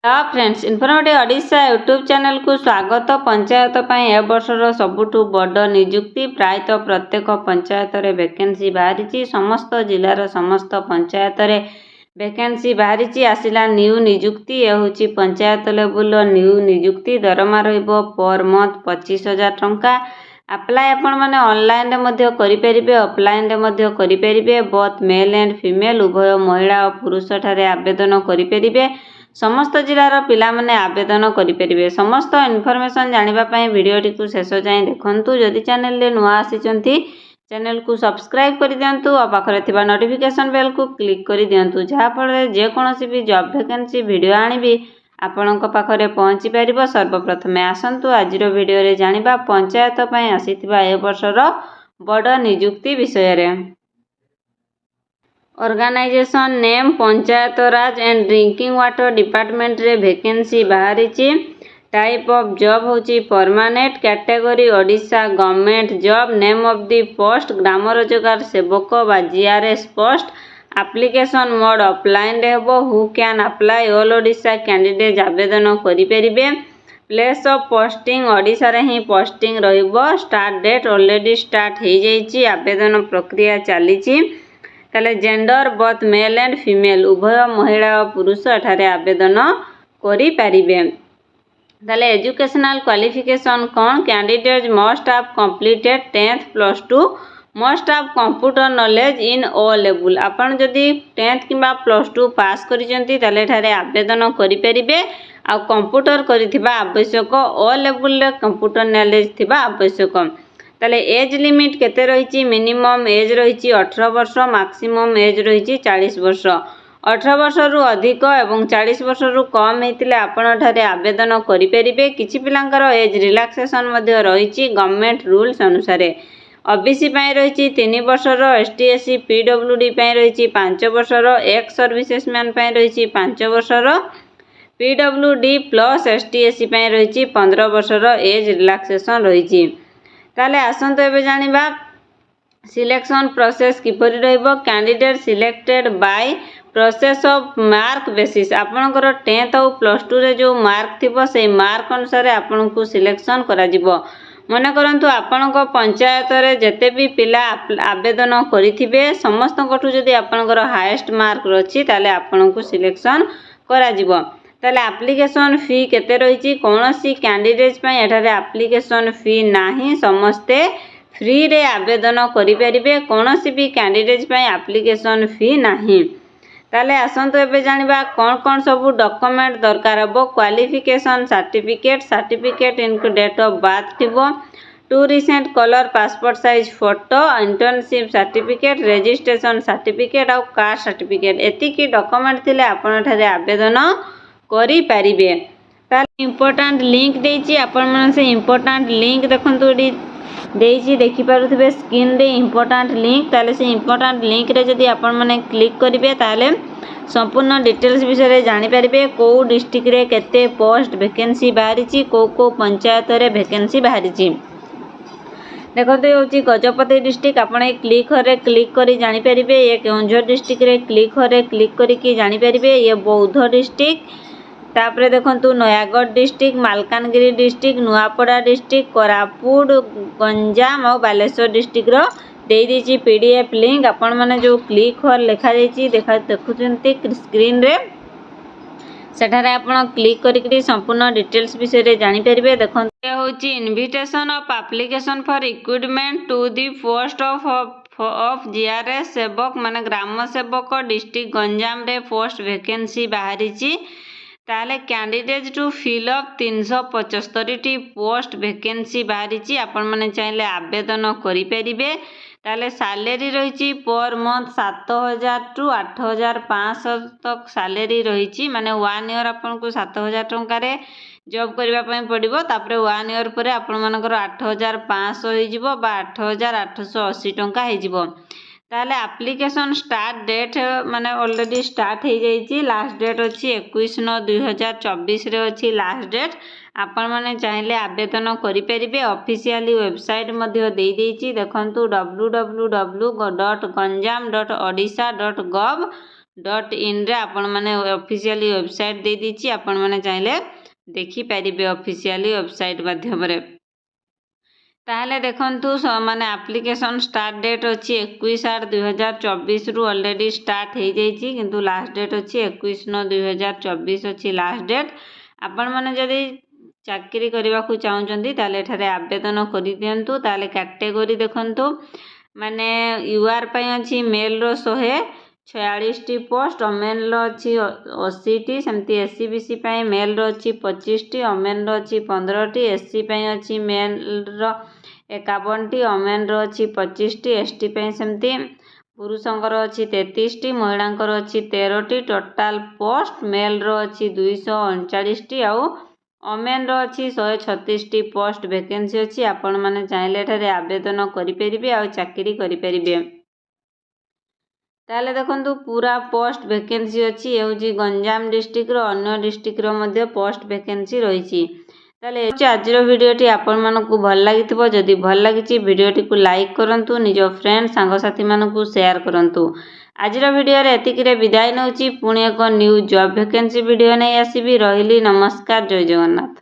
Hello friends, informative Odisha YouTube channel को स्वागत। पंचायत ए वर्षर सबुठु बड़ नियुक्ति प्रायतः प्रत्येक पंचायत रे वैकेंसी बाहरी। समस्त जिलार समस्त पंचायत रे वैकेंसी बाहरी। आसिला न्यू नियुक्ति। यह हूँ पंचायत लेवल न्यू नियुक्ति। दरमा रहिबो पर मंथ 25,000 टंका। अप्लाई आपण मैंने ऑनलाइन करें, ऑफलाइन करें। बोथ मेल एंड फीमेल उभय महिला और पुरुष ठारे आवेदन करें। समस्त जिलार पिला माने आवेदन करें। समस्त इनफॉरमेशन जानापी वीडियोटी को शेष जाए देखूँ। जदि चैनल रे नुआ आसी चैनल को सब्सक्राइब कर दिंतु और पाखे नोटिफिकेशन बेल को क्लिक कर दिंतु, जहाँफल जेकोसी भी जॉब वैकेंसी वीडियो आनिबी आपणों पाखे पहुँची पार। सर्वप्रथम आसतु आज वीडियो रे जानिबा पंचायत आसीथिबा ए वर्षर बड़ नियुक्ति विषय। Organisation name panchayat raj and drinking water department रे वैकेंसी बाहरी। टाइप ऑफ जॉब होची permanent. Category Odisha government job. Name of the post Gram Rozgar Sevak बा GRS post. Application mode offline हेबो। Who can apply all Odisha candidate आवेदन करें। प्लेस ऑफ पोस्टिंग ओडिशा रे ही posting रहिबो। स्टार्ट डेट ऑलरेडी स्टार्ट हो जाइए। आवेदन प्रक्रिया चली। ताले gender both male and female उभय महिला और पुरुष ठारे आवेदन करि पारिबे। ताले एजुकेशनल क्वालिफिकेशन कौन? Candidate must have completed 10th +2। Must have computer knowledge in O level. आपण जदि 10th किंबा +2 पास करिसेंती ताले ठारे आवेदन करि परिबे। आ कंप्यूटर करिथिबा आवश्यक। ओ लेवल रे कंप्यूटर नॉलेज थिबा आवश्यक। ताले एज लिमिट केते रही? मिनिमम एज रही 18 वर्ष, मैक्सिमम एज रही 40 वर्ष। 18 वर्ष रु अधिक एवं 40 वर्ष रु कम होते आपण ठारे आवेदन करें। किछि पिलांकर एज रिलैक्सेशन मध्य रही गवर्नमेंट रूल्स अनुसार। ओबीसी रही 3 वर्षर, एसटी एससी पीडब्ल्यूडी रही 5 वर्षर, एक्स सर्विसेसमैन रही 5 वर्षर, पीडब्ल्यूडी प्लस एसटी एससी रही 15 वर्षर एज रिलैक्सेशन रही। ताले आसंतो एबे जानिबा सिलेक्शन प्रोसेस किपरि रहइबो। Candidate selected by process of mark basis. आपनकर 10th और +2 रे जो मार्क थिबो से मार्क अनुसार आपनको सिलेक्शन करा जिवो। मन करंतु आपनक पंचायत रे जते भी पिला आवेदन करिथिबे समस्तकठु जदि आपनकर हाईएस्ट मार्क रछि ताले आपनको सिलेक्शन करा जिवो। ताले एप्लिकेशन फी केते रही? कौन सी कैंडिडेट एठारे एप्लिकेशन फी नाही। समस्ते फ्री रे आवेदन करें। कौन सी भी कैंडिडेट एप्लिकेशन फी नाही। ताले आसंतु एबे जानिबा कौन कौन सब डॉक्यूमेंट दरकार हबो। क्वालिफिकेशन सर्टिफिकेट इनकु डेट ऑफ बर्थ थिबो। 2 recent colour passport size photo, internship certificate, registration certificate और कास्ट सर्टिफिकेट। एतिकी डॉक्यूमेंट थिले आपण ठारे आवेदन करि पारिबे। ताले इंपोर्टेंट लिंक देछि। आपण मन से इंपोर्टेंट लिंक देखंतु एडी देछि देखि पारुथिबे स्क्रीन रे इंपोर्टेंट लिंक। ताले से इंपोर्टेंट लिंक रे जदि आपण माने क्लिक करिवे ताले संपूर्ण डिटेल्स विषय जानि पारिबे। को डिस्ट्रिक्ट रे केते पोस्ट वैकेंसी बाहरिछि, को पंचायत रे वैकेंसी बाहरिछि। देखते हूँ गजपति डिस्ट्रिक्ट आपण क्लिक रे क्लिक करी जानि पारिबे। ये केउंझर डिस्ट्रिक्ट रे क्लिक रे क्लिक करिकि जानि पारिबे। ये बौद्ध डिस्ट्रिक्ट। तापरे देखंतु Nayagarh district, Malkangiri district, Nuapada district, Koraput, Ganjam और बालेश्वर डिस्ट्रिक्ट रो दे दीची पीडीएफ लिंक। आपण माने जो क्लिक हर लिखा जाइची देखुचंती स्क्रीन रे सेठारे आपण क्लिक करिकि संपूर्ण डिटेल्स विषय जानि परिबे। देखंतु ये होची invitation of application for recruitment to the post of GRS सेवक माने ग्राम सेवक डिस्ट्रिक्ट गंजाम रे पोस्ट वैकेंसी बाहरिची। ताले candidate to fill up 375 post vacancy बाहरी। आपण माने चाहिले आवेदन करि परिबे। ताले सैलरी रही पर मंथ 7,000 टू 8,500 तक सैलरी रही। माने 1 ईयर आपन को 7,000 टंका रे जॉब करबा पई पड़िबो। तापरे 1 ईयर परे आपण मानकर 8,500 होई जिवो बा 8,880 टंका होई जिवो। ताले एप्लिकेशन स्टार्ट डेट माने ऑलरेडी स्टार्ट हो जाइए। लास्ट डेट अच्छी 21/9/2024 रे अच्छी लास्ट डेट। आपण माने चाहिले आवेदन करें। ऑफिशियली वेबसाइट मध्य दे देइछि देखंतु www.ganjam.odisha.gov www.gov.in आपण माने ऑफिशियली वेबसाइट दे दीची आपण माने चाहिले देखि परिबे ऑफिशियली वेबसाइट माध्यम रे। ताहले देखंतु माने एप्लिकेशन स्टार्ट डेट अछि 21/8/2024 रु ऑलरेडी स्टार्ट हे जाइछि किंतु लास्ट डेट अछि 21/9/2024 अछि लास्ट डेट। आपण माने जदि चाकरी करबा को चाहुचंती ताले एठारे आवेदन करि दियंतु। ताले कैटेगरी देखंतु माने यूआर पय अछि मेल रो 146 टी पोस्ट, ओमेन रो अछि 80 टी, सेमती एससीबीसी पय मेल रो अछि 25 टी, ओमेन रो अछि 15 टी, एससी पय अछि मेल रो 51 टी, ओमेन रो अछि 25 टी, एसटी पय सेमती पुरुषंकर अछि 33 टी, महिलांकर अछि 13 टी। टोटल पोस्ट मेल रो अछि 239 टी आउ ओमेन रो अछि 136 टी पोस्ट वैकेंसी अछि। आपण माने चाहिले एठारे आवेदन करि परिबे आ चाकरी करि परिबे। ताले देखंतु पूरा पोस्ट वैकेंसी अछि एउजी गंजाम डिस्ट्रिक्ट रो अन्य डिस्ट्रिक्ट रो मध्ये पोस्ट वैकेंसी रहिछि। ताले आजिरो वीडियोटी आपण मानकु भल लागिथिबो। जदि भल लागिछि वीडियोटी को लाइक करंतु, निजो फ्रेंड सांग साथी मानकु शेयर करंतु। आजिरो वीडियो रे एतिकिरे विदाय नउछि। पुणी एक न्यू जॉब वैकेंसी वीडियो नै आसीबी। रहिली नमस्कार, जय जगन्नाथ।